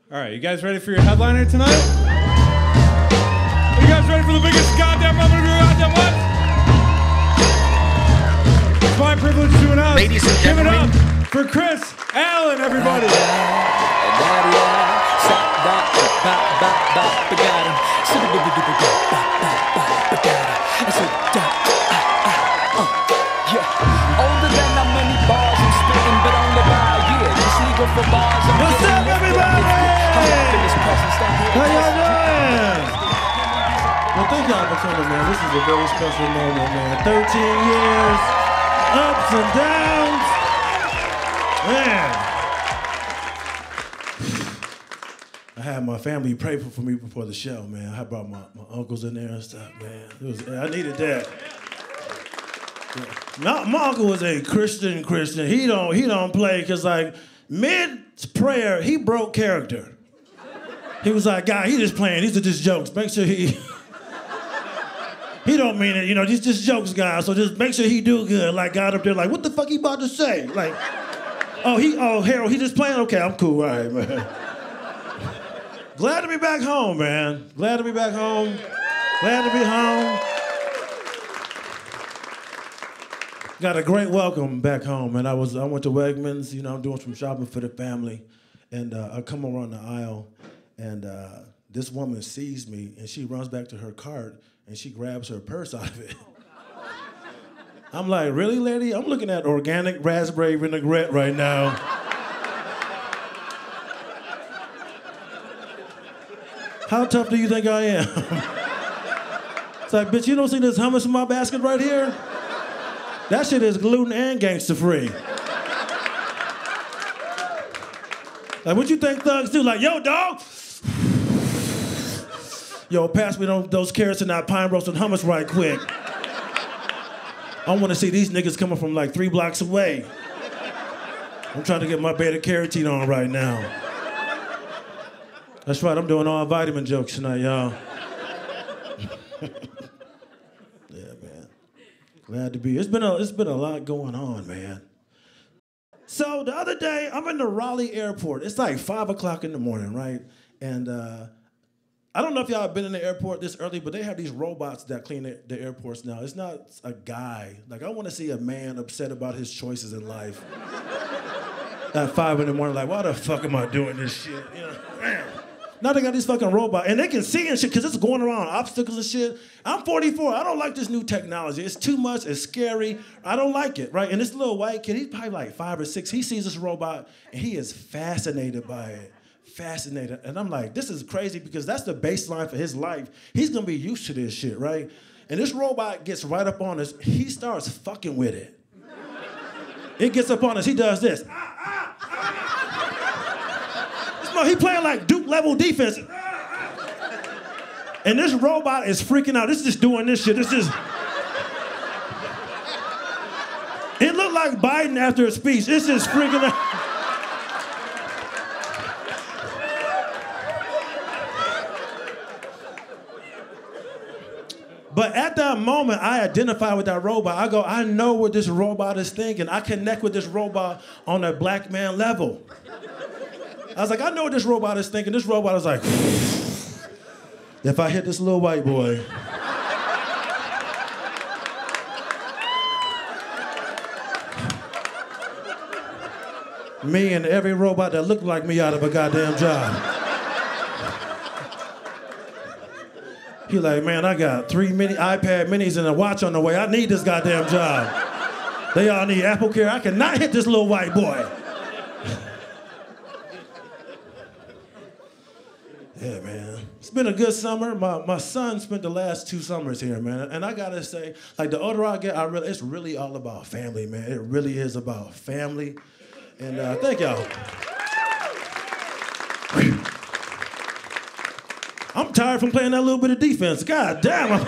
All right, you guys ready for your headliner tonight? Are you guys ready for the biggest goddamn moment of your goddamn life? It's my privilege to announce. Ladies and give it gentlemen. up for Chris Allan, everybody. Older than how many bars I'm spitting, but only by a year. Just legal for bars. What's up, everybody? How y'all doing? Well, thank y'all for coming, man. This is a very special moment, man. 13 years, ups and downs. Man. I had my family pray for me before the show, man. I brought my uncles in there and stuff, man. I needed that. Yeah. My uncle was a Christian. He don't play, because like mid-prayer, he broke character. He was like, God, he just playing. These are just jokes. Make sure he don't mean it. You know, these just jokes, guys. So just make sure he do good. Like God up there, like, what the fuck he about to say? Like, Harold, he just playing? Okay, I'm cool. All right, man. Glad to be back home, man. Glad to be back home. Glad to be home. Got a great welcome back home, and I went to Wegmans. You know, I'm doing some shopping for the family, and I come around the aisle, and this woman sees me, and she runs back to her cart, and she grabs her purse out of it. I'm like, really, lady? I'm looking at organic raspberry vinaigrette right now. How tough do you think I am? It's like, bitch, you don't see this hummus in my basket right here? That shit is gluten and gangster free. Like, what you think thugs do? Like, yo, dog. Yo, pass me those carrots and that pine roasted hummus right quick. I want to see these niggas coming from like 3 blocks away. I'm trying to get my beta carotene on right now. That's right, I'm doing all vitamin jokes tonight, y'all. Yeah, man. Glad to be. It's been a lot going on, man. So the other day, I'm in the Raleigh airport. It's like 5 o'clock in the morning, right? And I don't know if y'all have been in the airport this early, but they have these robots that clean the airports now. It's not a guy. Like, I want to see a man upset about his choices in life. At 5 in the morning, like, why the fuck am I doing this shit? You know, man. Now they got these fucking robots, and they can see and shit, because it's going around obstacles and shit. I'm 44, I don't like this new technology. It's too much, it's scary, I don't like it, right? And this little white kid, he's probably like 5 or 6, he sees this robot, and he is fascinated by it. Fascinated. And I'm like, this is crazy, because that's the baseline for his life. He's gonna be used to this shit, right? And this robot gets right up on us, he starts fucking with it. It gets up on us, he does this. He playing like Duke level defense. And this robot is freaking out. This is just doing this shit. It looked like Biden after a speech. It's just freaking out. But at that moment, I identify with that robot. I go, I know what this robot is thinking. I connect with this robot on a black man level. I was like, I know what this robot is thinking. This robot is like, if I hit this little white boy, me and every robot that looked like me out of a goddamn job. He like, man, I got 3 iPad minis and a watch on the way. I need this goddamn job. They all need Apple Care. I cannot hit this little white boy. Yeah, man. It's been a good summer. My son spent the last 2 summers here, man. And I gotta say, like, the older I get, it's really all about family, man. It really is about family. And thank y'all. I'm tired from playing that little bit of defense. God damn.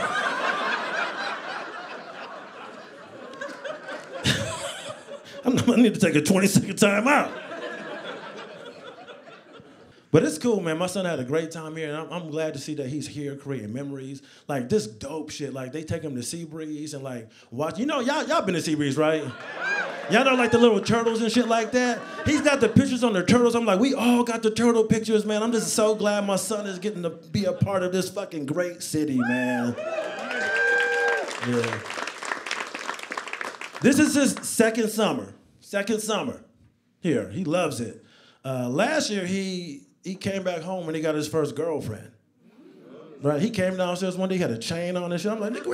I need to take a 20-second time out. But it's cool, man. My son had a great time here, and I'm glad to see that he's here creating memories. Like, this dope shit. Like, they take him to Seabreeze and, like, watch. You know, y'all been to Seabreeze, right? Y'all know like the little turtles and shit like that? He's got the pictures on the turtles. I'm like, we all got the turtle pictures, man. I'm just so glad my son is getting to be a part of this fucking great city, man. Yeah. This is his second summer. Second summer. Here, he loves it. Last year, he came back home and he got his first girlfriend. Right, he came downstairs one day, he had a chain on and shit. I'm like, nigga,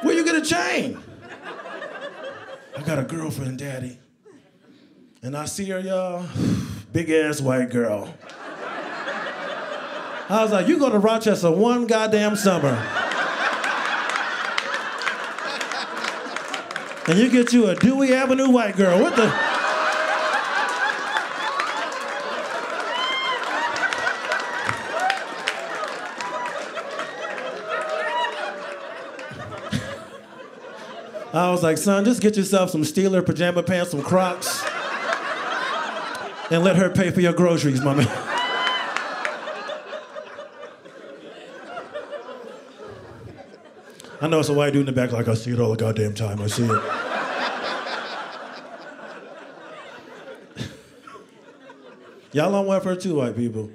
where you get a chain? I got a girlfriend, daddy. And I see her, y'all, big ass white girl. I was like, you go to Rochester one goddamn summer. And you get you a Dewey Avenue white girl. What the? I was like, son, just get yourself some Steeler pajama pants, some Crocs, and let her pay for your groceries, mommy. I know it's a white dude in the back, like, I see it all the goddamn time, I see it. Y'all on welfare too, white people.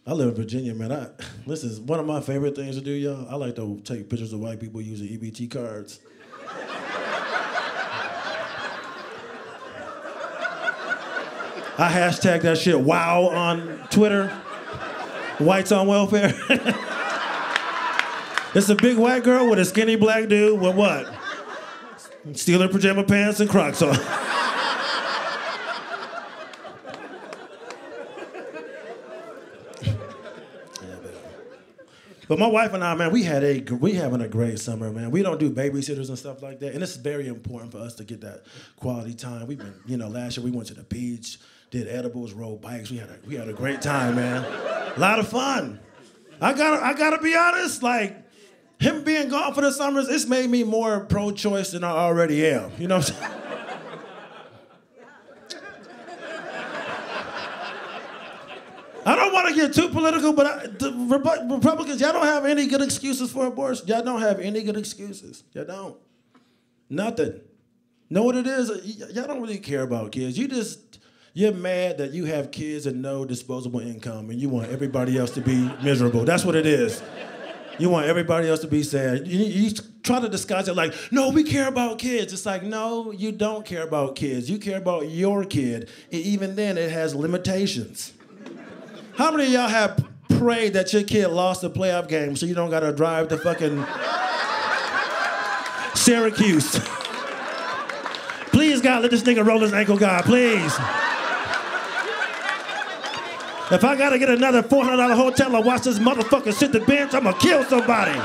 I live in Virginia, man. This is one of my favorite things to do, y'all. I like to take pictures of white people using EBT cards. I hashtag that shit wow on Twitter. Whites on welfare. It's a big white girl with a skinny black dude with what? Steeler pajama pants and Crocs on. But my wife and I, man, we having a great summer, man. We don't do babysitters and stuff like that, and it's very important for us to get that quality time. We've been, last year we went to the beach, did edibles, rode bikes. We had a great time, man. A lot of fun. I gotta be honest, like him being gone for the summers, it's made me more pro-choice than I already am. You know what I'm saying? I don't want to get too political, but the Republicans, y'all don't have any good excuses for abortion. Y'all don't have any good excuses. Y'all don't. Nothing. Know what it is? Y'all don't really care about kids. You're mad that you have kids and no disposable income, and you want everybody else to be miserable. That's what it is. You want everybody else to be sad. You try to disguise it like, no, we care about kids. It's like, no, you don't care about kids. You care about your kid. And even then, it has limitations. How many of y'all have prayed that your kid lost a playoff game so you don't gotta drive to fucking Syracuse? Please, God, let this nigga roll his ankle, God, please. If I gotta get another $400 hotel and watch this motherfucker sit the bench, I'm gonna kill somebody.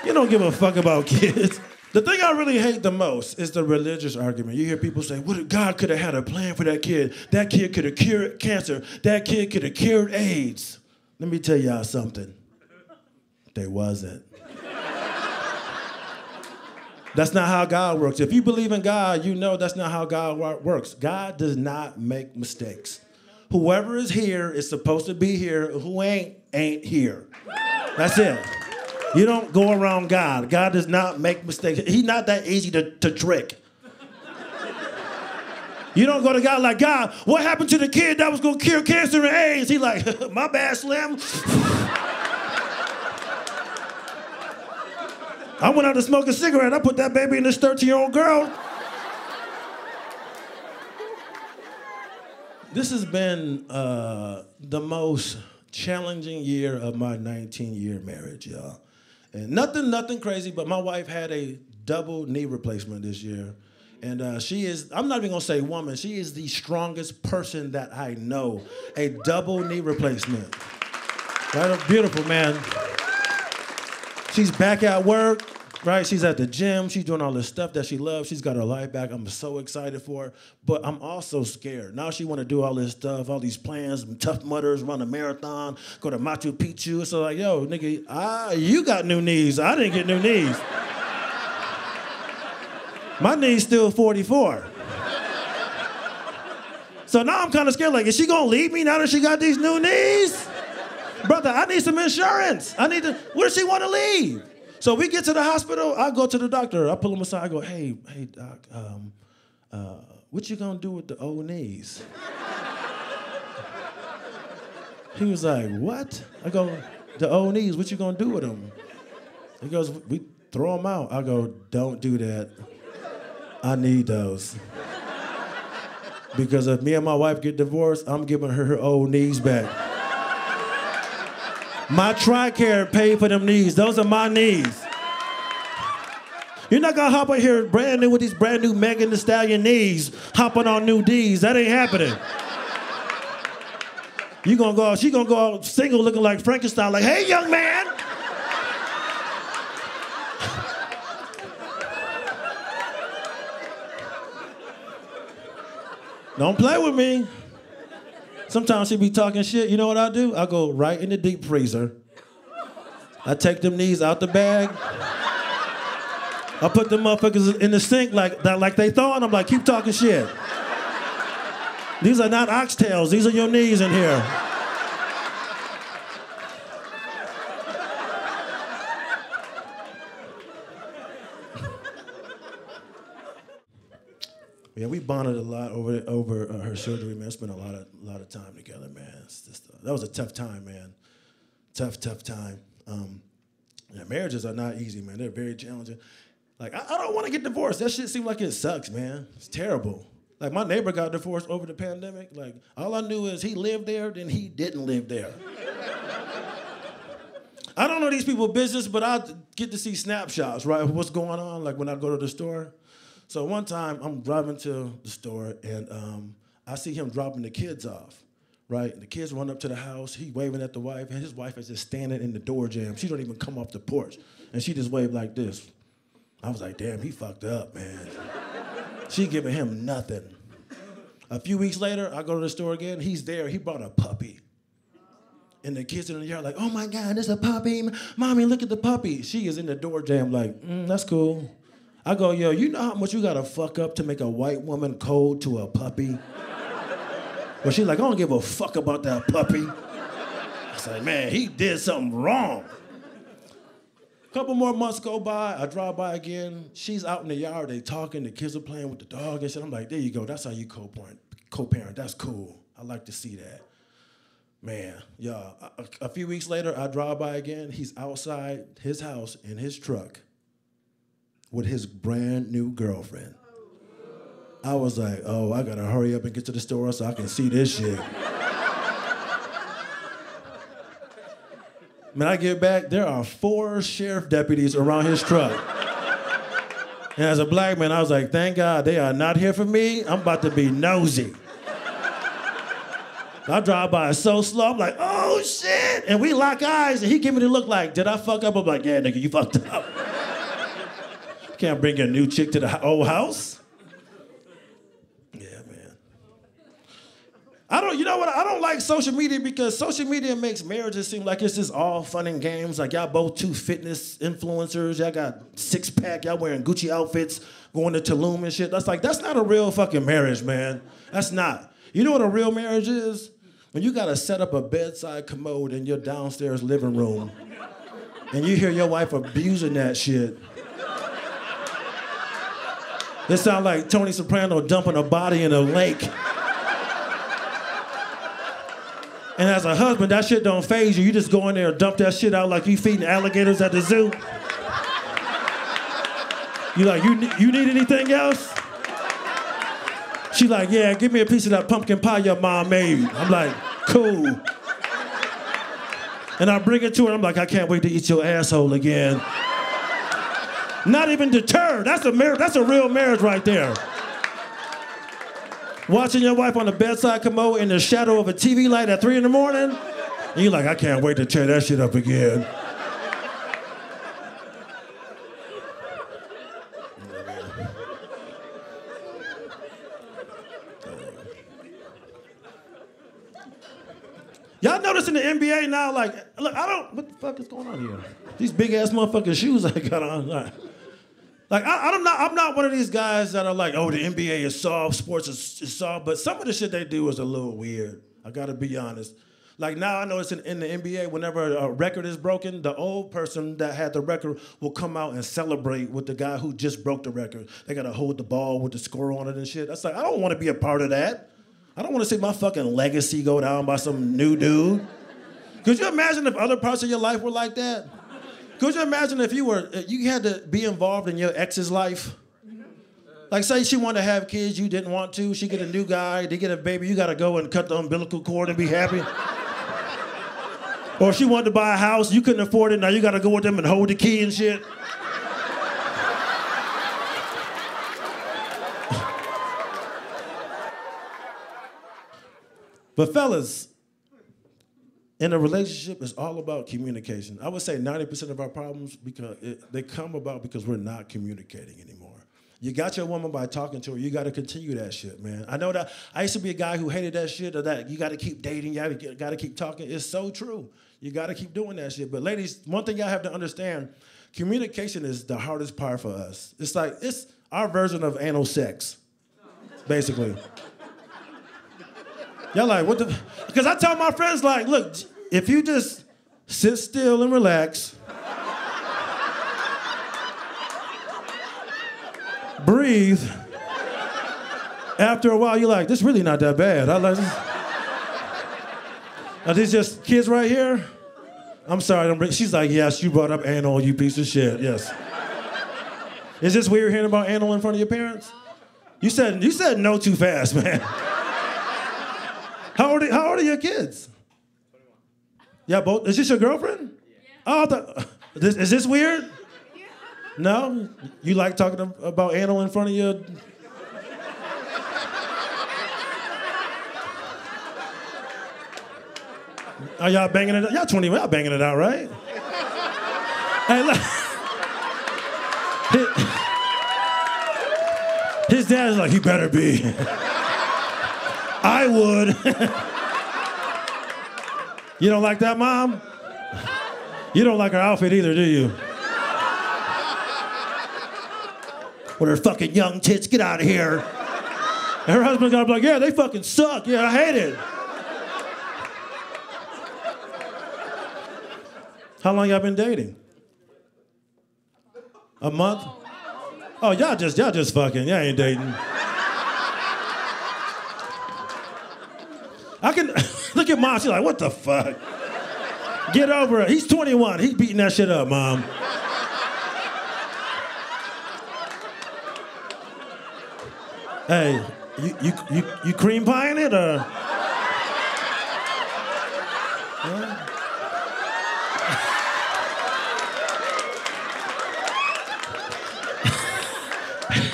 You don't give a fuck about kids. The thing I really hate the most is the religious argument. You hear people say, well, God could have had a plan for that kid. That kid could have cured cancer. That kid could have cured AIDS. Let me tell y'all something. They wasn't. That's not how God works. If you believe in God, you know that's not how God works. God does not make mistakes. Whoever is here is supposed to be here. Who ain't here. That's it. You don't go around God. God does not make mistakes. He's not that easy to trick. You don't go to God like, God, what happened to the kid that was gonna cure cancer and AIDS? He like, my bad, Slim. I went out to smoke a cigarette. I put that baby in this 13-year-old girl. This has been the most challenging year of my 19-year marriage, y'all. And nothing crazy, but my wife had a double knee replacement this year. And she is, I'm not even gonna say woman, she is the strongest person that I know. A double knee replacement. Right, beautiful, man. She's back at work, right? She's at the gym. She's doing all this stuff that she loves. She's got her life back. I'm so excited for her. But I'm also scared. Now she want to do all this stuff, all these plans, Tough Mudders, run a marathon, go to Machu Picchu. So like, yo, nigga, you got new knees. I didn't get new knees. My knee's still 44. So now I'm kind of scared. Like, is she gonna leave me now that she got these new knees? Brother, I need some insurance. Where does she want to leave? So we get to the hospital, I go to the doctor. I pull him aside, I go, hey, doc, what you gonna do with the old knees? He was like, what? I go, the old knees, what you gonna do with them? He goes, we throw them out. I go, don't do that. I need those. Because if me and my wife get divorced, I'm giving her old knees back. My TRICARE paid for them knees. Those are my knees. You're not gonna hop on here brand new with these brand new Megan Thee Stallion knees, hopping on new D's. That ain't happening. She gonna go out single looking like Frankenstein, like, hey, young man. Don't play with me. Sometimes she be talking shit. You know what I do? I go right in the deep freezer. I take them knees out the bag. I put them motherfuckers in the sink like they thawing. I'm like, keep talking shit. These are not oxtails. These are your knees in here. Yeah, we bonded a lot over her surgery, man. Spent a lot of time together, man. That was a tough time, man. Tough time. Yeah, marriages are not easy, man. They're very challenging. Like, I don't want to get divorced. That shit seems like it sucks, man. It's terrible. Like, my neighbor got divorced over the pandemic. Like, all I knew is he lived there, then he didn't live there. I don't know these people's business, but I get to see snapshots, right, of what's going on, like when I go to the store. So one time, I'm driving to the store, and I see him dropping the kids off, right? And the kids run up to the house. He waving at the wife, and his wife is just standing in the door jam. She don't even come off the porch, and she just waved like this. I was like, damn, he fucked up, man. She giving him nothing. A few weeks later, I go to the store again. He's there. He brought a puppy. And the kids in the yard like, oh, my God, there's a puppy. Mommy, look at the puppy. She is in the door jam like, that's cool. I go, yo, you know how much you gotta fuck up to make a white woman cold to a puppy? But she's like, I don't give a fuck about that puppy. I was like, man, he did something wrong. A couple more months go by, I drive by again. She's out in the yard, they talking, the kids are playing with the dog and shit. I'm like, there you go, that's how you co-parent. That's cool. I like to see that. Man, y'all, a few weeks later, I drive by again. He's outside his house in his truck with his brand new girlfriend. I was like, oh, I gotta hurry up and get to the store so I can see this shit. When I get back, there are 4 sheriff deputies around his truck. And as a black man, I was like, thank God they are not here for me. I'm about to be nosy. I drive by so slow, I'm like, oh shit. And we lock eyes, and he give me the look like, did I fuck up? I'm like, yeah, nigga, you fucked up. Can't bring a new chick to the old house. Yeah, man. You know what? I don't like social media because social media makes marriages seem like it's just all fun and games. Like y'all both 2 fitness influencers. Y'all got 6-pack. Y'all wearing Gucci outfits, going to Tulum and shit. That's not a real fucking marriage, man. That's not. You know what a real marriage is? When you gotta set up a bedside commode in your downstairs living room and you hear your wife abusing that shit. This sounds like Tony Soprano dumping a body in a lake. And as a husband, that shit don't faze you. You just go in there and dump that shit out like you feeding alligators at the zoo. You like, you need anything else? She like, yeah, give me a piece of that pumpkin pie your mom made. I'm like, cool. And I bring it to her, I'm like, I can't wait to eat your asshole again. Not even deterred. That's a real marriage right there. Watching your wife on the bedside commode in the shadow of a TV light at 3 in the morning, and you're like, I can't wait to tear that shit up again. Y'all notice in the NBA now, like, look, what the fuck is going on here? These big ass motherfucking shoes I got on. Like, I'm not one of these guys that are like, oh, the NBA is soft, sports is soft, but some of the shit they do is a little weird. I gotta be honest. Like now I know it's in the NBA, whenever a record is broken, the old person that had the record will come out and celebrate with the guy who just broke the record. They gotta hold the ball with the score on it and shit. That's like, I don't wanna be a part of that. I don't wanna see my fucking legacy go down by some new dude. Could you imagine if other parts of your life were like that? Could you imagine if you had to be involved in your ex's life? Like say she wanted to have kids, you didn't want to, she get a new guy, they get a baby, you gotta go and cut the umbilical cord and be happy. Or if she wanted to buy a house, you couldn't afford it, now you gotta go with them and hold the key and shit. But fellas, in a relationship, it's all about communication. I would say 90% of our problems, they come about because we're not communicating anymore. You got your woman by talking to her, you gotta continue that shit, man. I know that I used to be a guy who hated that shit, or that you gotta keep dating, you gotta keep talking. It's so true. You gotta keep doing that shit. But ladies, one thing y'all have to understand, communication is the hardest part for us. It's our version of anal sex, basically. Y'all like, what the? Because I tell my friends, like, look, if you just sit still and relax, breathe, after a while, you're like, this really not that bad. I like this. Are these just kids right here? I'm sorry. She's like, yes, you brought up anal, you piece of shit. Yes. Is this weird hearing about anal in front of your parents? You said no too fast, man. How old are your kids? 21. Yeah, both. Is this your girlfriend? Yeah. Oh, is this weird? Yeah. No? You like talking about anal in front of your... Are y'all banging it out? Y'all 21, y'all banging it out, right? Hey, look. His dad is like, he better be. I would. You don't like that, Mom? You don't like her outfit either, do you? With her fucking young tits, get out of here. And her husband's gonna be like, yeah, they fucking suck. Yeah, I hate it. How long y'all been dating? A month? Oh, y'all just fucking. Y'all ain't dating. I can look at Mom. She's like, what the fuck? Get over it. He's 21. He's beating that shit up, Mom. Hey, you cream pieing it or? Yeah.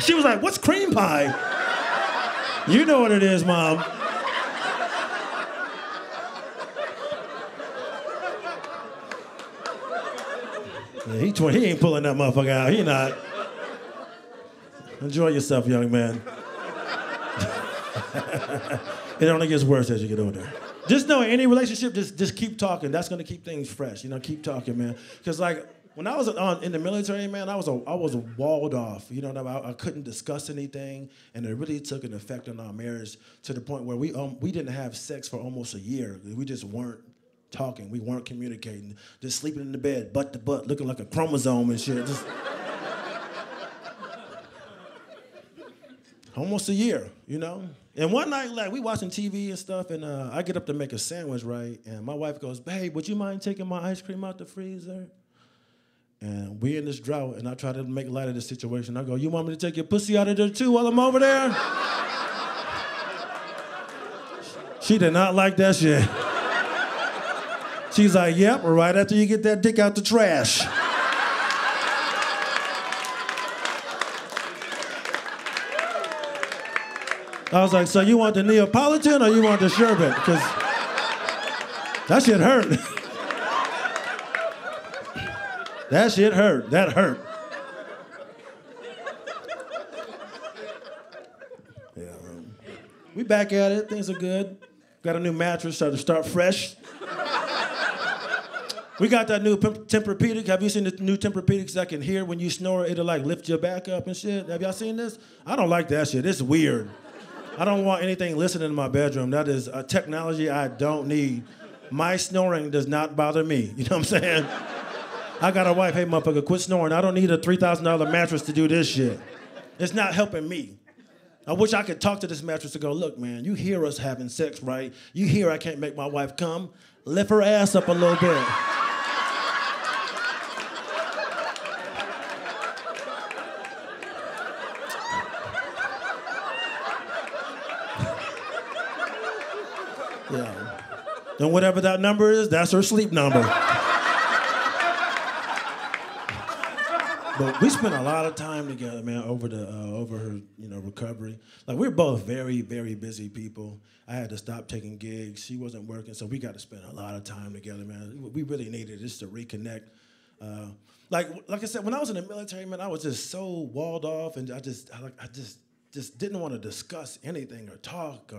She was like, what's cream pie? You know what it is, Mom. Yeah, he ain't pulling that motherfucker out. He not. Enjoy yourself, young man. It only gets worse as you get older. Just know, in any relationship, just keep talking. That's gonna keep things fresh. You know, keep talking, man. Because like when I was in the military, man, I was walled off. You know, I couldn't discuss anything, and it really took an effect on our marriage to the point where we didn't have sex for almost a year. We just weren't talking. We weren't communicating. Just sleeping in the bed, butt to butt, looking like a chromosome and shit. Just almost a year, you know? And one night, like, we watching TV and stuff, and I get up to make a sandwich, right? And my wife goes, babe, would you mind taking my ice cream out the freezer? And we in this drought, and I try to make light of the situation. I go, you want me to take your pussy out of there too while I'm over there? She did not like that shit. She's like, yep, right after you get that dick out the trash. I was like, so you want the Neapolitan or you want the sherbet? Because that shit hurt. That shit hurt. That hurt. Yeah, we back at it. Things are good. Got a new mattress, so to start fresh. We got that new Tempur-Pedic. Have you seen the new Tempur-Pedics that can hear when you snore? It'll like lift your back up and shit. Have y'all seen this? I don't like that shit. It's weird. I don't want anything listening in my bedroom. That is a technology I don't need. My snoring does not bother me. You know what I'm saying? I got a wife, hey, motherfucker, quit snoring. I don't need a $3,000 mattress to do this shit. It's not helping me. I wish I could talk to this mattress and go, look, man, you hear us having sex, right? You hear I can't make my wife come. Lift her ass up a little bit. Yeah. And whatever that number is, that's her sleep number. But we spent a lot of time together, man, over her, recovery. Like, we're both very, very busy people. I had to stop taking gigs. She wasn't working, so we got to spend a lot of time together, man. We really needed just to reconnect. Like I said, when I was in the military, man, I was just so walled off, and I just didn't want to discuss anything or talk,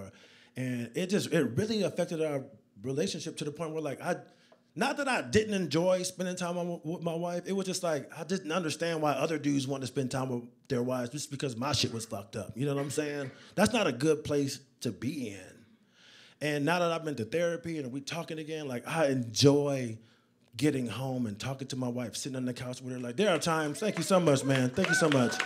and it really affected our relationship to the point where, like, not that I didn't enjoy spending time with my wife. It was just like, I didn't understand why other dudes want to spend time with their wives just because my shit was fucked up. You know what I'm saying? That's not a good place to be in. And now that I've been to therapy and we talking again, like, I enjoy getting home and talking to my wife, sitting on the couch with her. Like, there are times, thank you so much, man. Thank you so much.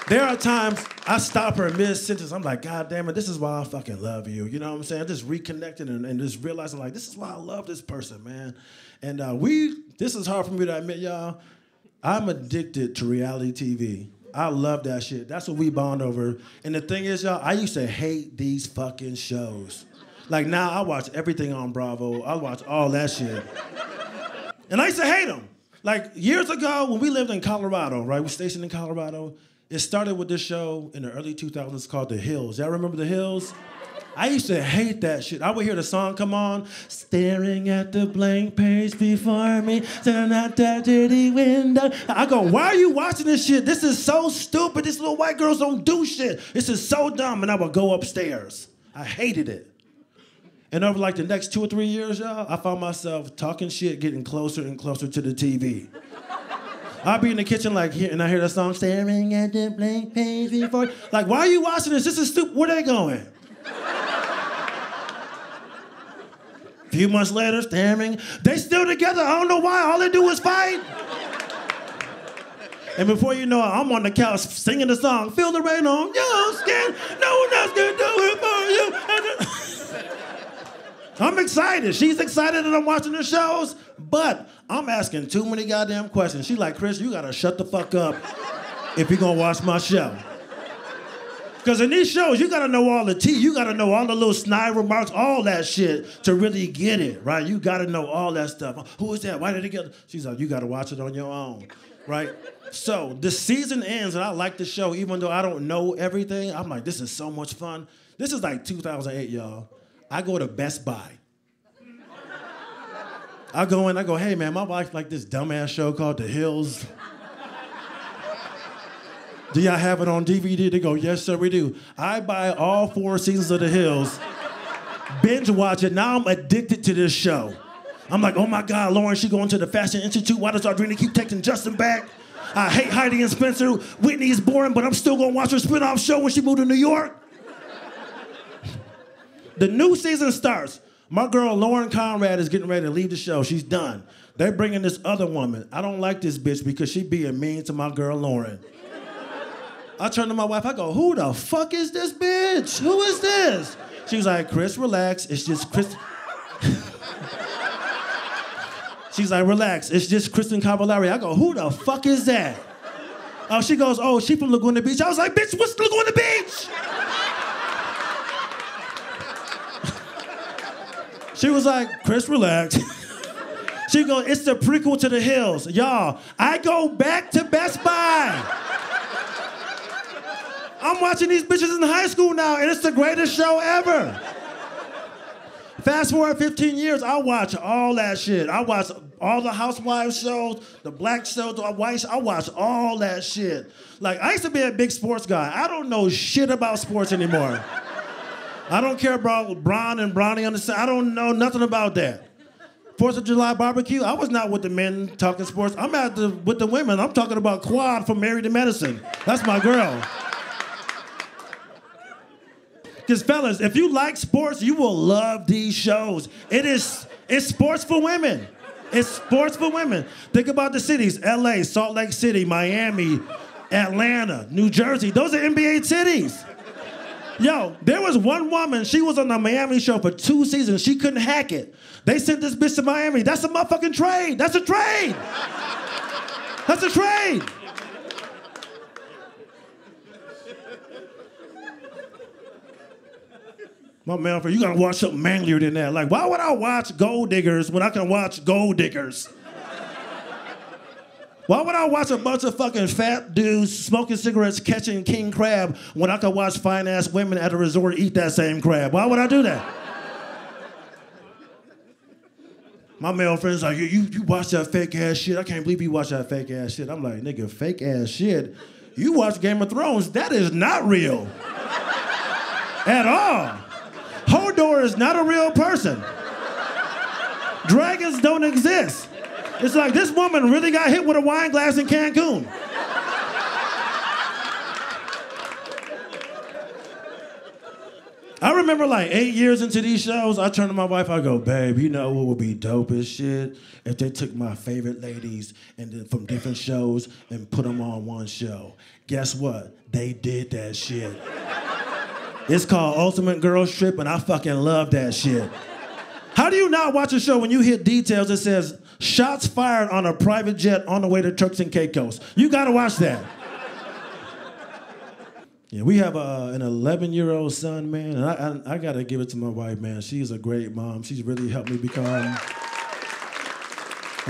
There are times I stop her mid-sentence. I'm like, God damn it, this is why I fucking love you. You know what I'm saying? Just reconnecting and just realizing, like, this is why I love this person, man. And this is hard for me to admit, y'all. I'm addicted to reality TV. I love that shit. That's what we bond over. And the thing is, y'all, I used to hate these fucking shows. Like, now I watch everything on Bravo. I watch all that shit. And I used to hate them. Like, years ago, when we lived in Colorado, right? We stationed in Colorado. It started with this show in the early 2000s called The Hills. Y'all remember The Hills? I used to hate that shit. I would hear the song come on, staring at the blank page before me, staring at that dirty window. I go, why are you watching this shit? This is so stupid. These little white girls don't do shit. This is so dumb. And I would go upstairs. I hated it. And over like the next 2 or 3 years, y'all, I found myself talking shit, getting closer and closer to the TV. I'll be in the kitchen like, and I hear that song, staring at the blank page before. Like, why are you watching this? This is stupid. Where they going? A few months later, staring. They still together. I don't know why. All they do is fight. And before you know it, I'm on the couch singing the song, feel the rain on your skin. No one else can do it for you. I'm excited. She's excited that I'm watching the shows, but I'm asking too many goddamn questions. She's like, Chris, you gotta shut the fuck up if you're gonna watch my show. Because in these shows, you gotta know all the tea. You gotta know all the little snide remarks, all that shit to really get it, right? You gotta know all that stuff. Who is that? Why did they get it? She's like, you gotta watch it on your own, right? So the season ends and I like the show, even though I don't know everything. I'm like, this is so much fun. This is like 2008, y'all. I go to Best Buy. I go in, I go, hey man, my wife liked this dumbass show called The Hills. Do y'all have it on DVD? They go, yes sir, we do. I buy all 4 seasons of The Hills, binge watch it. Now I'm addicted to this show. I'm like, oh my God, Lauren, she going to the Fashion Institute. Why does Audrina keep texting Justin back? I hate Heidi and Spencer. Whitney is boring, but I'm still gonna watch her spin-off show when she moved to New York. The new season starts. My girl Lauren Conrad is getting ready to leave the show. She's done. They're bringing this other woman. I don't like this bitch because she being mean to my girl Lauren. I turn to my wife, I go, who the fuck is this bitch? Who is this? She's like, Chris, relax. It's just Chris. She's like, relax. It's just Kristen Cavallari. I go, who the fuck is that? Oh, she goes, oh, she from Laguna Beach. I was like, bitch, what's Laguna Beach? She was like, Chris, relax. She goes, it's the prequel to The Hills. Y'all, I go back to Best Buy. I'm watching these bitches in high school now, and it's the greatest show ever. Fast forward 15 years, I watch all that shit. I watch all the Housewives shows, the black shows, I watch all that shit. Like, I used to be a big sports guy. I don't know shit about sports anymore. I don't care about Bron and Bronny on the side. I don't know nothing about that. 4th of July barbecue, I was not with the men talking sports. I'm with the women. I'm talking about Quad from Married to Medicine. That's my girl. Because fellas, if you like sports, you will love these shows. It's sports for women. It's sports for women. Think about the cities, LA, Salt Lake City, Miami, Atlanta, New Jersey. Those are NBA cities. Yo, there was one woman, she was on the Miami show for 2 seasons. She couldn't hack it. They sent this bitch to Miami. That's a motherfucking trade. That's a trade. That's a trade. My man, you gotta watch something manlier than that. Like, why would I watch Gold Diggers when I can watch Gold Diggers? Why would I watch a bunch of fucking fat dudes smoking cigarettes catching king crab when I could watch fine-ass women at a resort eat that same crab? Why would I do that? My male friend's like, you watch that fake-ass shit? I can't believe you watch that fake-ass shit. I'm like, nigga, fake-ass shit? You watch Game of Thrones, that is not real. At all. Hodor is not a real person. Dragons don't exist. It's like this woman really got hit with a wine glass in Cancun. I remember like 8 years into these shows, I turned to my wife, I go, babe, you know what would be dope as shit? If they took my favorite ladies and then from different shows and put them on one show. Guess what? They did that shit. It's called Ultimate Girls Trip, and I fucking love that shit. How do you not watch a show when you hit details that says, shots fired on a private jet on the way to Turks and Caicos? You gotta watch that. Yeah, we have an 11-year-old son, man, and I gotta give it to my wife, man. She's a great mom. She's really helped me become a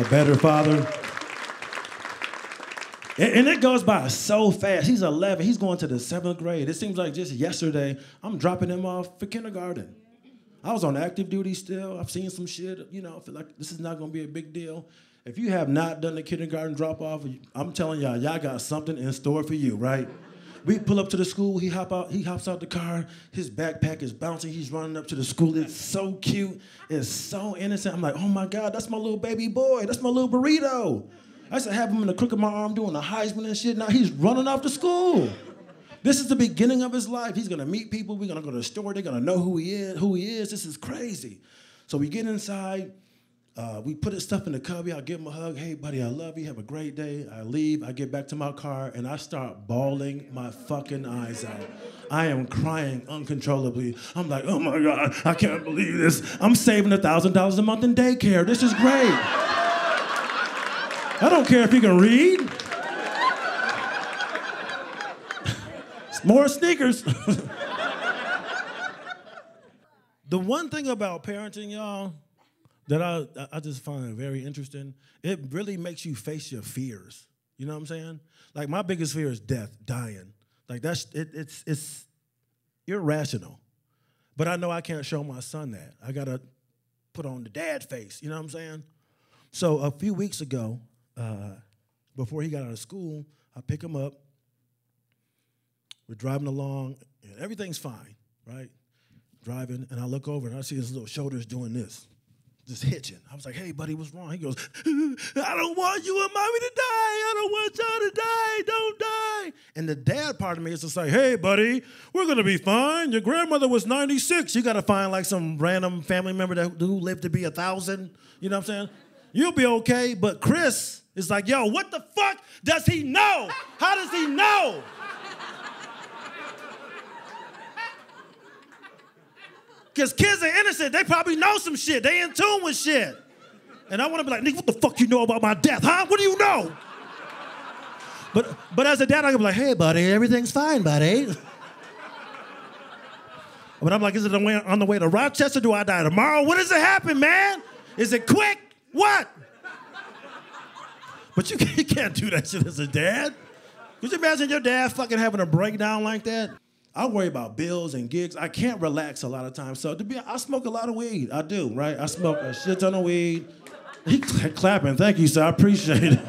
better father. And it goes by so fast. He's 11. He's going to the 7th grade. It seems like just yesterday, I'm dropping him off for kindergarten. I was on active duty still. I've seen some shit. You know, I feel like this is not going to be a big deal. If you have not done the kindergarten drop-off, I'm telling y'all got something in store for you, right? We pull up to the school. He hops out the car. His backpack is bouncing. He's running up to the school. It's so cute. It's so innocent. I'm like, oh, my God, that's my little baby boy. That's my little burrito. I used to have him in the crook of my arm doing the Heisman and shit. Now he's running off to school. This is the beginning of his life. He's gonna meet people. We're gonna go to the store. They're gonna know who he is. This is crazy. So we get inside. We put his stuff in the cubby. I give him a hug. Hey, buddy, I love you. Have a great day. I leave. I get back to my car, and I start bawling my fucking eyes out. I am crying uncontrollably. I'm like, oh, my God, I can't believe this. I'm saving $1,000 a month in daycare. This is great. I don't care if you can read. More sneakers. The one thing about parenting, y'all, that I just find very interesting, it really makes you face your fears. You know what I'm saying? Like, my biggest fear is death, dying. Like, it's irrational. But I know I can't show my son that. I got to put on the dad face. You know what I'm saying? So a few weeks ago, before he got out of school, I pick him up. We're driving along, and everything's fine, right? Driving, and I look over, and I see his little shoulders doing this, just hitching. I was like, hey, buddy, what's wrong? He goes, I don't want you and mommy to die. I don't want y'all to die. Don't die. And the dad part of me is to say, hey, buddy, we're going to be fine. Your grandmother was 96. You got to find, like, some random family member who lived to be 1,000. You know what I'm saying? You'll be okay. But Chris is like, yo, what the fuck does he know? How does he know? Because kids are innocent. They probably know some shit. They in tune with shit. And I want to be like, nigga, what the fuck you know about my death, huh? What do you know? But as a dad, I can be like, hey, buddy, everything's fine, buddy. But I'm like, is it on the way to Rochester? Do I die tomorrow? When does it happen, man? Is it quick? What? But you can't do that shit as a dad. Could you imagine your dad fucking having a breakdown like that? I worry about bills and gigs. I can't relax a lot of times. So I smoke a lot of weed. I do, right? I smoke a shit ton of weed. He clapping. Thank you, sir. I appreciate it.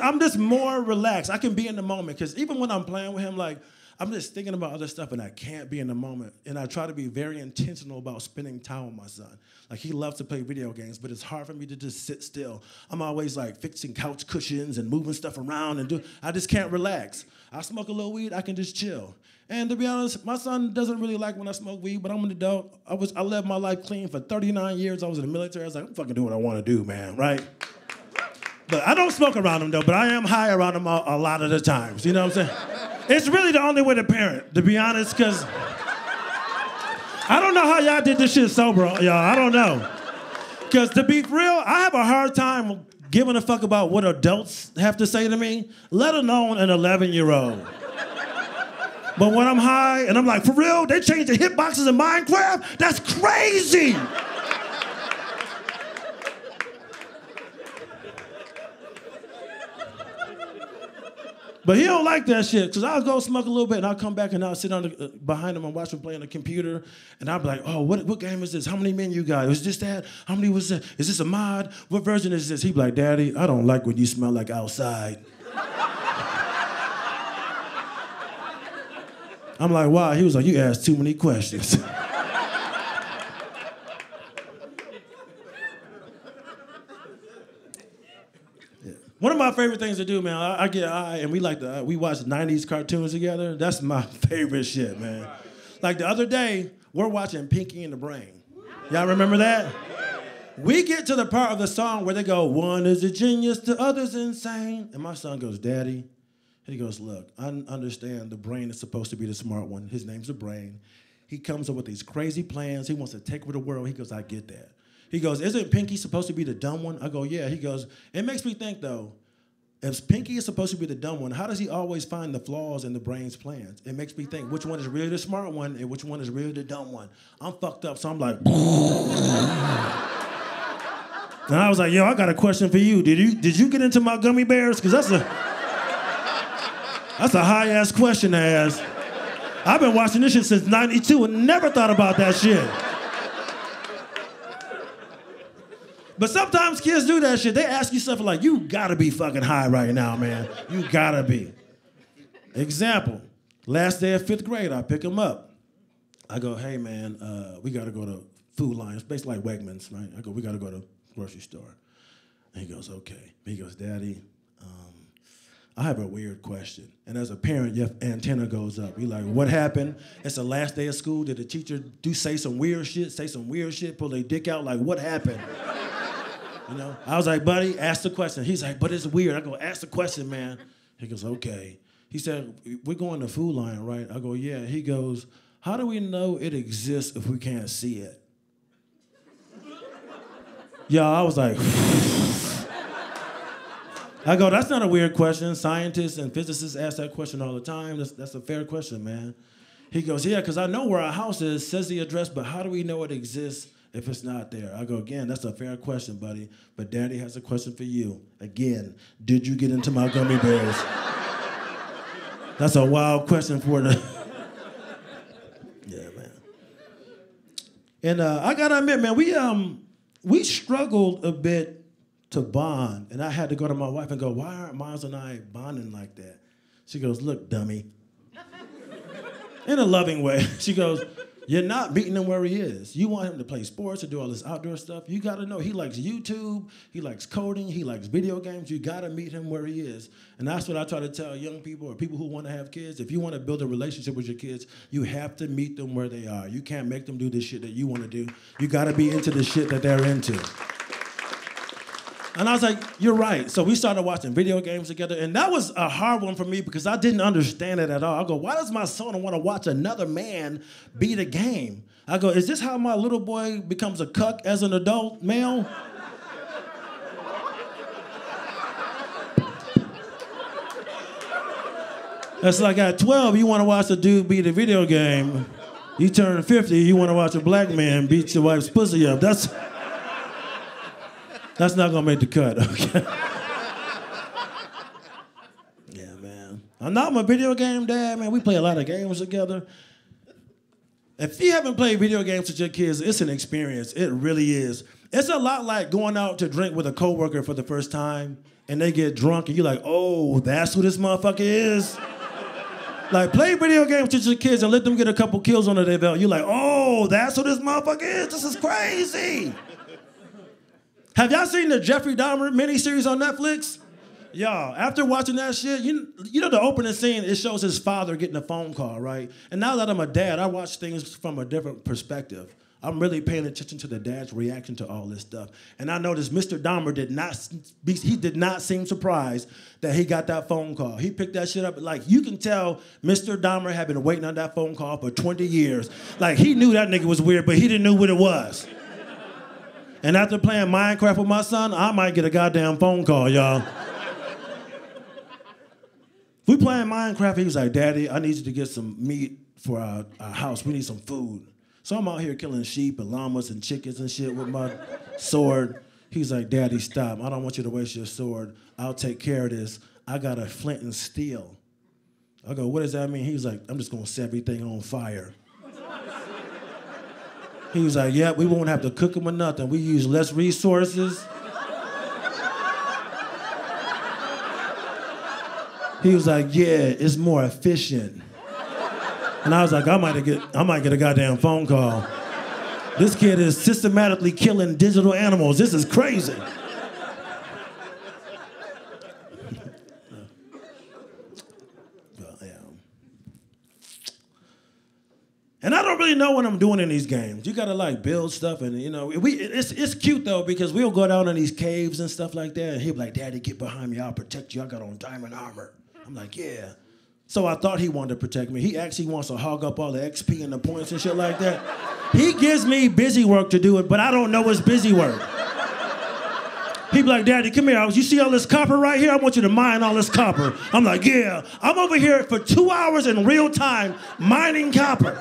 I'm just more relaxed. I can be in the moment. Because even when I'm playing with him, like, I'm just thinking about other stuff and I can't be in the moment. And I try to be very intentional about spending time with my son. Like he loves to play video games, but it's hard for me to just sit still. I'm always like fixing couch cushions and moving stuff around I just can't relax. I smoke a little weed, I can just chill. And to be honest, my son doesn't really like when I smoke weed, but I'm an adult. I lived my life clean for 39 years. I was in the military. I was like, I'm fucking doing what I want to do, man, right? But I don't smoke around him, though, but I am high around him a lot of the times. You know what I'm saying? It's really the only way to parent, to be honest, because I don't know how y'all did this shit sober, y'all. I don't know. Because to be real, I have a hard time giving a fuck about what adults have to say to me, let alone an 11-year-old. But when I'm high and I'm like, for real, they changed the hitboxes in Minecraft? That's crazy! But he don't like that shit, because I'll go smoke a little bit and I'll come back and I'll sit behind him and watch him play on the computer, and I'll be like, oh, what game is this? How many men you got? Was this that? How many was that? Is this a mod? What version is this? He'd be like, Daddy, I don't like when you smell like outside. I'm like, why? He was like, you asked too many questions. One of my favorite things to do, man, I get high and we watch 90s cartoons together. That's my favorite shit, man. Like the other day, we're watching Pinky and the Brain. Y'all remember that? We get to the part of the song where they go, one is a genius, the other's insane. And my son goes, Daddy. He goes, look, I understand the brain is supposed to be the smart one. His name's the Brain. He comes up with these crazy plans. He wants to take over the world. He goes, I get that. He goes, isn't Pinky supposed to be the dumb one? I go, yeah. He goes, it makes me think, though, if Pinky is supposed to be the dumb one, how does he always find the flaws in the Brain's plans? It makes me think which one is really the smart one and which one is really the dumb one. I'm fucked up, so I'm like, and I was like, yo, I got a question for you. Did you get into my gummy bears? Because that's a high-ass question to ask. I've been watching this shit since 92 and never thought about that shit. But sometimes kids do that shit. They ask you something like, you gotta be fucking high right now, man. You gotta be. Example, last day of 5th grade, I pick him up. I go, hey man, we gotta go to Food Lion. It's basically like Wegmans, right? I go, we gotta go to the grocery store. And he goes, okay. He goes, Daddy, I have a weird question. And as a parent, your antenna goes up. You're like, what happened? It's the last day of school. Did the teacher say some weird shit, pull their dick out? Like, what happened? You know? I was like, buddy, ask the question. He's like, but it's weird. I go, ask the question, man. He goes, okay. He said, we're going to Food Lion, right? I go, yeah. He goes, how do we know it exists if we can't see it? Yeah, I was like, I go, that's not a weird question. Scientists and physicists ask that question all the time. That's a fair question, man. He goes, yeah, because I know where our house is, says the address, but how do we know it exists if it's not there? I go, again, that's a fair question, buddy. But Daddy has a question for you. Again, did you get into my gummy bears? That's a wild question for the... Yeah, man. And I gotta admit, man, we struggled a bit to bond, and I had to go to my wife and go, why aren't Miles and I bonding like that? She goes, look, dummy. In a loving way. She goes, you're not meeting him where he is. You want him to play sports and do all this outdoor stuff. You gotta know he likes YouTube, he likes coding, he likes video games. You gotta meet him where he is. And that's what I try to tell young people or people who wanna have kids. If you wanna build a relationship with your kids, you have to meet them where they are. You can't make them do the shit that you wanna do. You gotta be into the shit that they're into. And I was like, you're right. So we started watching video games together, and that was a hard one for me because I didn't understand it at all. I go, why does my son want to watch another man beat a game? I go, is this how my little boy becomes a cuck as an adult male? That's like at 12, you want to watch a dude beat a video game. You turn 50, you want to watch a black man beat your wife's pussy up. That's not gonna make the cut, okay? Yeah, man. I'm a video game dad, man. We play a lot of games together. If you haven't played video games with your kids, it's an experience. It really is. It's a lot like going out to drink with a coworker for the first time, and they get drunk, and you're like, oh, that's who this motherfucker is? Like, play video games with your kids and let them get a couple kills under their belt. You're like, oh, that's what this motherfucker is? This is crazy. Have y'all seen the Jeffrey Dahmer miniseries on Netflix? Y'all, after watching that shit, you know the opening scene, it shows his father getting a phone call, right? And now that I'm a dad, I watch things from a different perspective. I'm really paying attention to the dad's reaction to all this stuff. And I noticed Mr. Dahmer did not seem surprised that he got that phone call. He picked that shit up. Like, you can tell Mr. Dahmer had been waiting on that phone call for 20 years. Like, he knew that nigga was weird, but he didn't know what it was. And after playing Minecraft with my son, I might get a goddamn phone call, y'all. We playing Minecraft, he was like, Daddy, I need you to get some meat for our house. We need some food. So I'm out here killing sheep and llamas and chickens and shit with my sword. He's like, Daddy, stop. I don't want you to waste your sword. I'll take care of this. I got a flint and steel. I go, what does that mean? He's like, I'm just gonna set everything on fire. He was like, yeah, we won't have to cook them or nothing. We use less resources. He was like, yeah, it's more efficient. And I was like, I might get a goddamn phone call. This kid is systematically killing digital animals. This is crazy. And I don't really know what I'm doing in these games. You gotta like build stuff, and you know, it's cute though, because we'll go down in these caves and stuff like that, and he'll be like, Daddy, get behind me, I'll protect you. I got on diamond armor. I'm like, yeah. So I thought he wanted to protect me. He actually wants to hog up all the XP and the points and shit like that. He gives me busy work to do it, but I don't know it's busy work. He be like, Daddy, come here. You see all this copper right here? I want you to mine all this copper. I'm like, yeah. I'm over here for 2 hours in real time mining copper.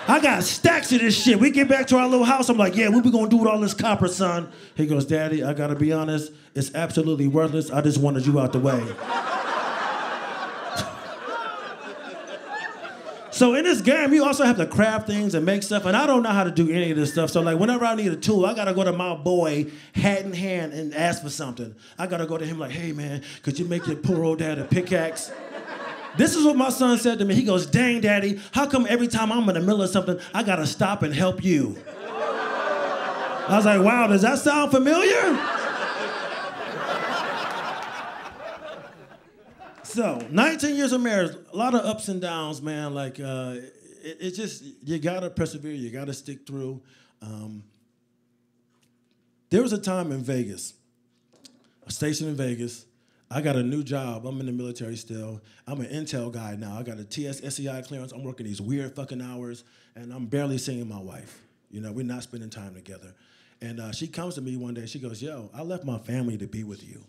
I got stacks of this shit. We get back to our little house. I'm like, yeah, what we gonna do with all this copper, son? He goes, Daddy, I gotta be honest. It's absolutely worthless. I just wanted you out the way. So in this game, you also have to craft things and make stuff, and I don't know how to do any of this stuff. So like whenever I need a tool, I gotta go to my boy, hat in hand, and ask for something. I gotta go to him like, hey man, could you make your poor old dad a pickaxe? This is what my son said to me. He goes, dang, Daddy, how come every time I'm in the middle of something, I gotta stop and help you? I was like, wow, does that sound familiar? So, 19 years of marriage, a lot of ups and downs, man. Like, it's just, you gotta persevere, you gotta stick through. There was a time in Vegas, a station in Vegas. I got a new job. I'm in the military still. I'm an intel guy now. I got a SEI clearance. I'm working these weird fucking hours, and I'm barely seeing my wife. You know, we're not spending time together. And she comes to me one day. She goes, yo, I left my family to be with you.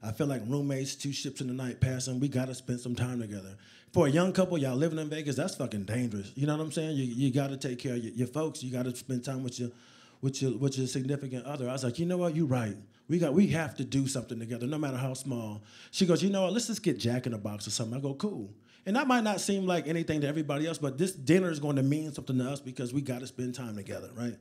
I feel like roommates, 2 ships in the night passing. We got to spend some time together. For a young couple, y'all living in Vegas, that's fucking dangerous. You know what I'm saying? You got to take care of your folks. You got to spend time with your significant other. I was like, you know what? You're right. We have to do something together, no matter how small. She goes, you know what? Let's just get Jack in the Box or something. I go, cool. And that might not seem like anything to everybody else, but this dinner is going to mean something to us because we got to spend time together, right?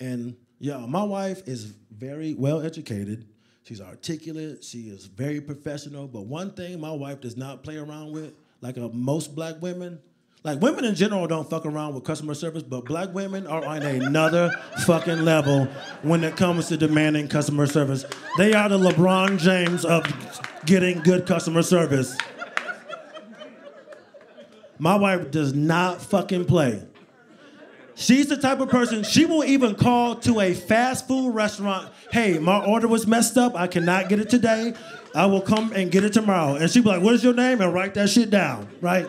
And yeah, my wife is very well educated. She's articulate. She is very professional. But one thing my wife does not play around with, like most black women, like women in general don't fuck around with customer service, but black women are on another fucking level when it comes to demanding customer service. They are the LeBron James of getting good customer service. My wife does not fucking play. She's the type of person, she will even call to a fast food restaurant, hey, my order was messed up, I cannot get it today, I will come and get it tomorrow. And she'll be like, what is your name? And write that shit down, right?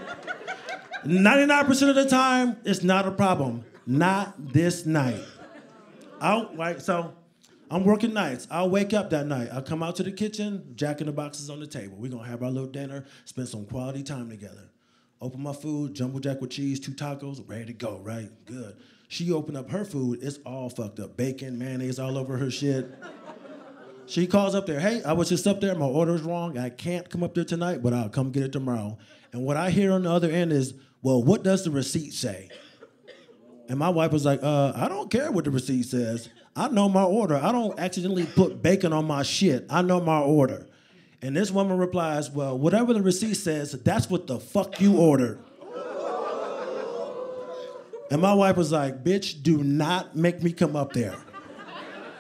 99% of the time, it's not a problem. Not this night. So I'm working nights. I'll wake up that night. I'll come out to the kitchen, Jack in the Box is on the table. We're gonna have our little dinner, spend some quality time together. Open my food, jumbo jack with cheese, 2 tacos, ready to go, right? Good. She opened up her food, it's all fucked up. Bacon, mayonnaise all over her shit. She calls up there, hey, I was just up there, my order's wrong. I can't come up there tonight, but I'll come get it tomorrow. And what I hear on the other end is, well, what does the receipt say? And my wife was like, I don't care what the receipt says. I know my order. I don't accidentally put bacon on my shit. I know my order. And this woman replies, well, whatever the receipt says, that's what the fuck you ordered. And my wife was like, bitch, do not make me come up there.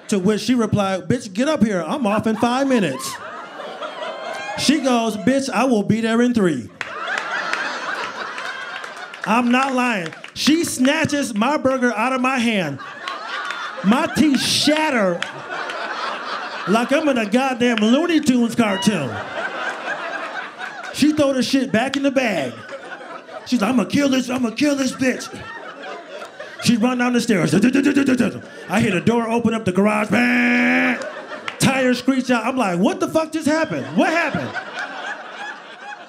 To which she replied, bitch, get up here. I'm off in 5 minutes. She goes, bitch, I will be there in 3. I'm not lying. She snatches my burger out of my hand. My teeth shatter like I'm in a goddamn Looney Tunes cartoon. She throw the shit back in the bag. She's like, I'm gonna kill this bitch. She run down the stairs. I hear the door open up the garage. Bang! Tires screech out. I'm like, what the fuck just happened? What happened?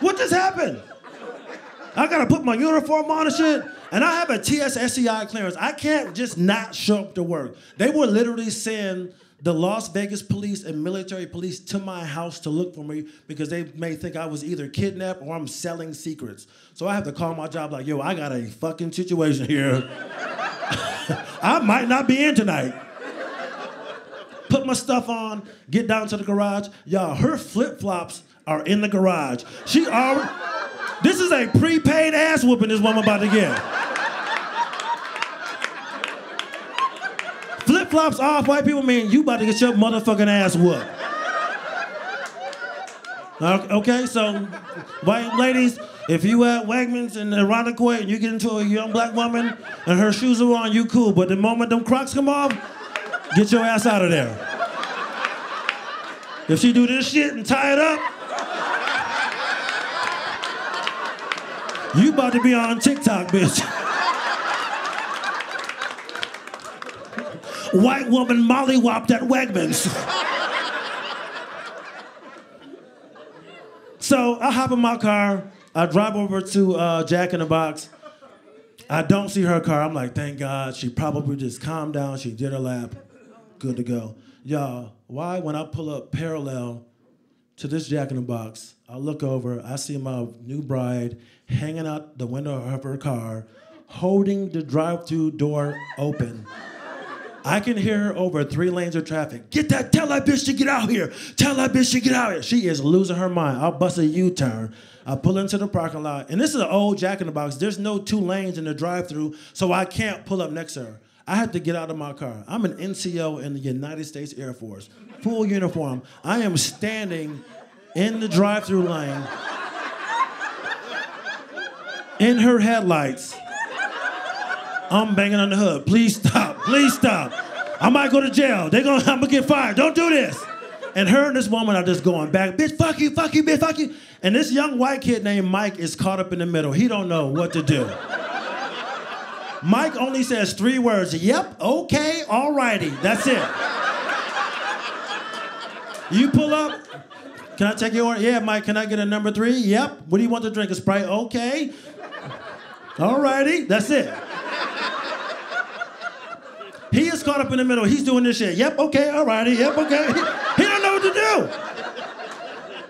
What just happened? I gotta put my uniform on and shit. And I have a TSSCI clearance. I can't just not show up to work. They will literally send the Las Vegas police and military police to my house to look for me because they may think I was either kidnapped or I'm selling secrets. So I have to call my job like, yo, I got a fucking situation here. I might not be in tonight. Put my stuff on, get down to the garage. Y'all, her flip-flops are in the garage. This is a prepaid ass whooping this woman about to get. Flip-flops off, white people mean you about to get your motherfucking ass whooped. Okay, so white ladies, if you at Wegmans in Irondequoit and you get into a young black woman and her shoes are on, you cool. But the moment them Crocs come off, get your ass out of there. If she do this shit and tie it up, you about to be on TikTok, bitch. White woman mollywopped at Wegmans. So I hop in my car. I drive over to Jack in the Box. I don't see her car. I'm like, thank God. She probably just calmed down. She did her lap. Good to go. Y'all, why when I pull up parallel to this Jack in the Box, I look over, I see my new bride hanging out the window of her car, holding the drive-thru door open. I can hear her over 3 lanes of traffic. Tell that bitch to get out here. Tell that bitch to get out here. She is losing her mind. I'll bust a U-turn. I pull into the parking lot. And this is an old Jack in the Box. There's no 2 lanes in the drive-thru, so I can't pull up next to her. I had to get out of my car. I'm an NCO in the United States Air Force. Full uniform. I am standing in the drive-thru lane in her headlights. I'm banging on the hood. Please stop. Please stop. I might go to jail. I'm gonna get fired. Don't do this. And her and this woman are just going back. Bitch, fuck you, bitch, fuck you. And this young white kid named Mike is caught up in the middle. He don't know what to do. Mike only says 3 words. Yep, okay, alrighty. That's it. You pull up. Can I take your order? Yeah, Mike, can I get a number 3? Yep. What do you want to drink? A Sprite? Okay. Alrighty. That's it. He is caught up in the middle. He's doing this shit. Yep, okay, alrighty. Yep, okay. He don't know what to do.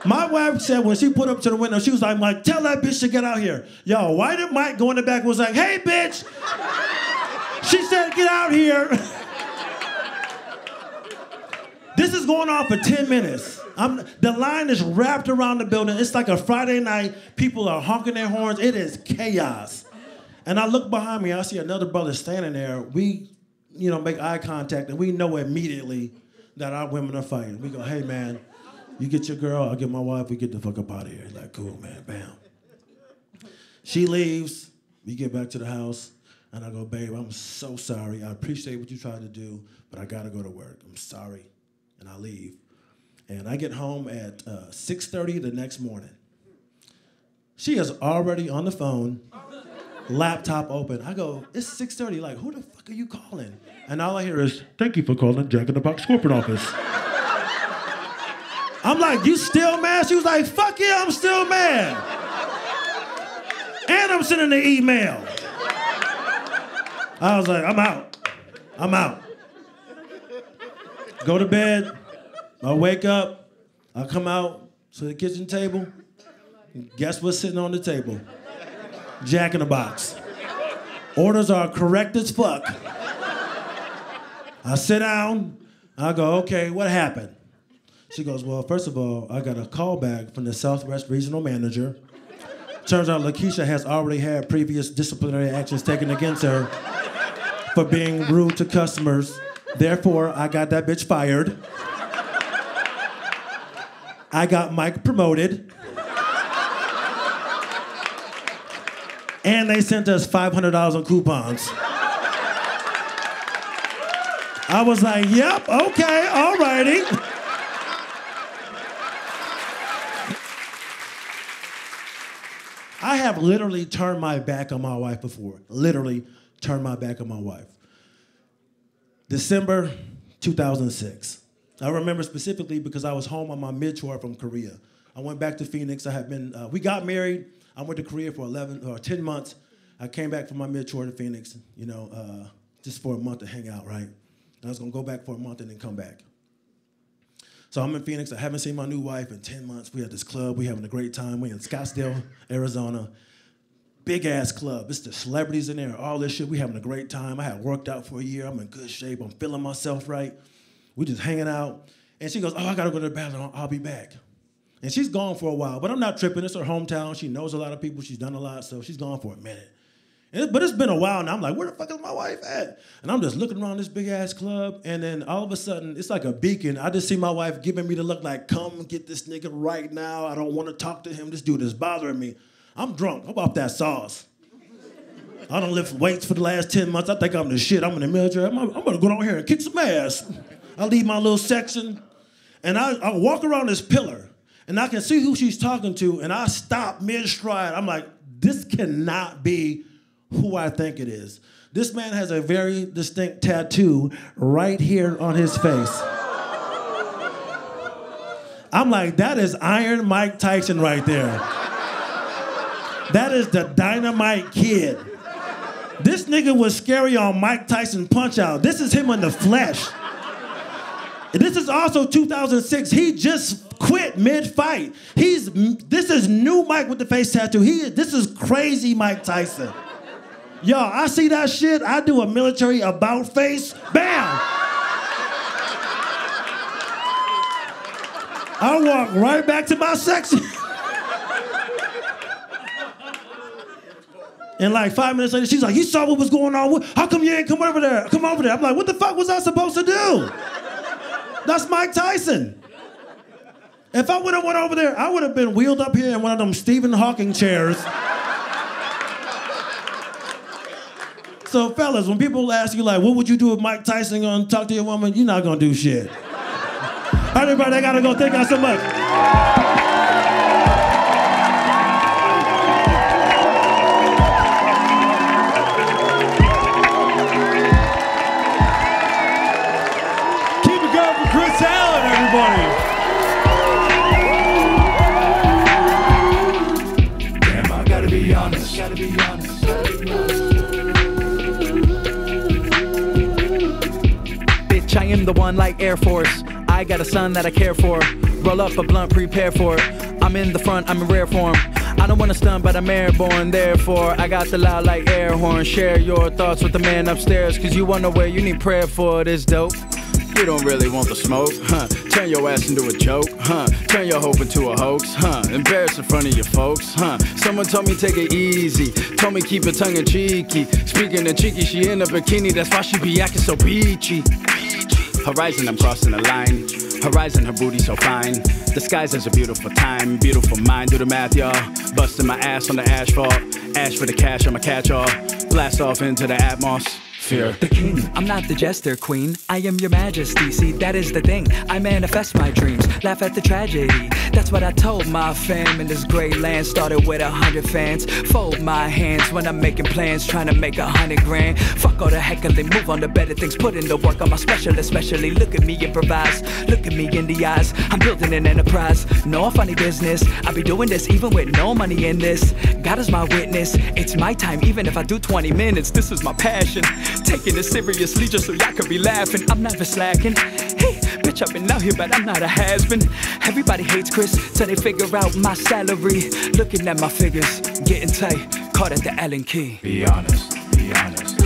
My wife said when she put up to the window, she was like, tell that bitch to get out here. Yo, why did Mike go in the back and was like, hey, bitch. She said, get out here. This is going on for 10 minutes. The line is wrapped around the building. It's like a Friday night. People are honking their horns. It is chaos. And I look behind me. I see another brother standing there. We, make eye contact, and we know immediately that our women are fighting. We go, hey, man, you get your girl, I'll get my wife, we get the fuck up out of here. Like, cool, man, bam. She leaves. We get back to the house, and I go, babe, I'm so sorry. I appreciate what you tried to do, but I got to go to work. I'm sorry. And I leave. And I get home at 6:30 the next morning. She is already on the phone, laptop open. I go, it's 6:30. Like, who the fuck are you calling? And all I hear is, thank you for calling Jack in the Box corporate office. I'm like, you still mad? She was like, fuck yeah, I'm still mad. And I'm sending the email. I was like, I'm out. Go to bed. I wake up. I come out to the kitchen table. Guess what's sitting on the table? Jack in the Box. Orders are correct as fuck. I sit down. I go, okay, what happened? She goes, well, first of all, I got a call back from the Southwest Regional Manager. Turns out Lakeisha has already had previous disciplinary actions taken against her for being rude to customers. Therefore, I got that bitch fired. I got Mike promoted. And they sent us $500 on coupons. I was like, yep, okay, all righty. I have literally turned my back on my wife before. Literally turned my back on my wife. December 2006. I remember specifically because I was home on my mid-tour from Korea. I went back to Phoenix. We got married. I went to Korea for 10 months. I came back from my mid-tour to Phoenix, just for a month to hang out, right? I was gonna go back for a month and then come back. So I'm in Phoenix. I haven't seen my new wife in 10 months. We at this club. We having a great time. We in Scottsdale, Arizona. Big ass club. It's the celebrities in there, all this shit. We having a great time. I had worked out for a year. I'm in good shape. I'm feeling myself right. We just hanging out. And she goes, oh, I gotta go to the bathroom. I'll be back. And she's gone for a while, but I'm not tripping. It's her hometown. She knows a lot of people. She's done a lot, so she's gone for a minute. But it's been a while now. I'm like, where the fuck is my wife at? And I'm just looking around this big ass club, and then all of a sudden, it's like a beacon. I just see my wife giving me the look like, come get this nigga right now. I don't want to talk to him. This dude is bothering me. I'm drunk. I'm off that sauce. I don't lift weights for the last 10 months. I think I'm the shit. I'm in the military. I'm gonna go down here and kick some ass. I leave my little section, and I walk around this pillar, and I can see who she's talking to, and I stop mid-stride. I'm like, this cannot be who I think it is. This man has a very distinct tattoo right here on his face. I'm like, that is Iron Mike Tyson right there. That is the Dynamite Kid. This nigga was scary on Mike Tyson Punch-Out. This is him in the flesh. This is also 2006. He just quit mid-fight. This is new Mike with the face tattoo. This is crazy Mike Tyson. Yo, I see that shit, I do a military about face, bam! I walk right back to my section. And like 5 minutes later, she's like, you saw what was going on? How come you ain't come over there? Come over there. I'm like, what the fuck was I supposed to do? That's Mike Tyson. If I would have went over there, I would have been wheeled up here in one of them Stephen Hawking chairs. So fellas, when people ask you like, what would you do if Mike Tyson gonna talk to your woman? You're not gonna do shit. All right, everybody, I gotta go. Thank y'all so much. Keep it going for Chris Allan, everybody. Damn, I gotta be honest. I am the one like Air Force. I got a son that I care for. Roll up a blunt, prepare for it. I'm in the front, I'm in rare form. I don't wanna stun, but I'm airborne. Therefore, I got the loud like air horn. Share your thoughts with the man upstairs, cause you wanna where you need prayer for this dope. You don't really want the smoke, huh? Turn your ass into a joke, huh? Turn your hope into a hoax, huh? Embarrass in front of your folks, huh? Someone told me take it easy, told me keep it tongue in cheeky. Speaking of cheeky, she in a bikini, that's why she be acting so beachy. Horizon, I'm crossing the line. Horizon, her booty so fine. The skies is a beautiful time, beautiful mind. Do the math, y'all. Busting my ass on the asphalt. Ash for the cash, I'm a catch-all. Blast off into the atmosphere. The king, I'm not the jester queen. I am your majesty, see that is the thing. I manifest my dreams, laugh at the tragedy. That's what I told my fam in this great land. Started with 100 fans. Fold my hands when I'm making plans, trying to make 100 grand. Fuck all the heckling, move on to better things. Put in the work, I'm a special, especially. Look at me improvise, look at me in the eyes. I'm building an enterprise, no funny business. I be doing this even with no money in this. God is my witness, it's my time. Even if I do 20 minutes, this is my passion. Taking it seriously just so y'all could be laughing. I'm never slacking. Hey, bitch, I've been out here, but I'm not a has-been. Everybody hates Chris till they figure out my salary. Looking at my figures, getting tight, caught at the Allen key. Be honest, be honest.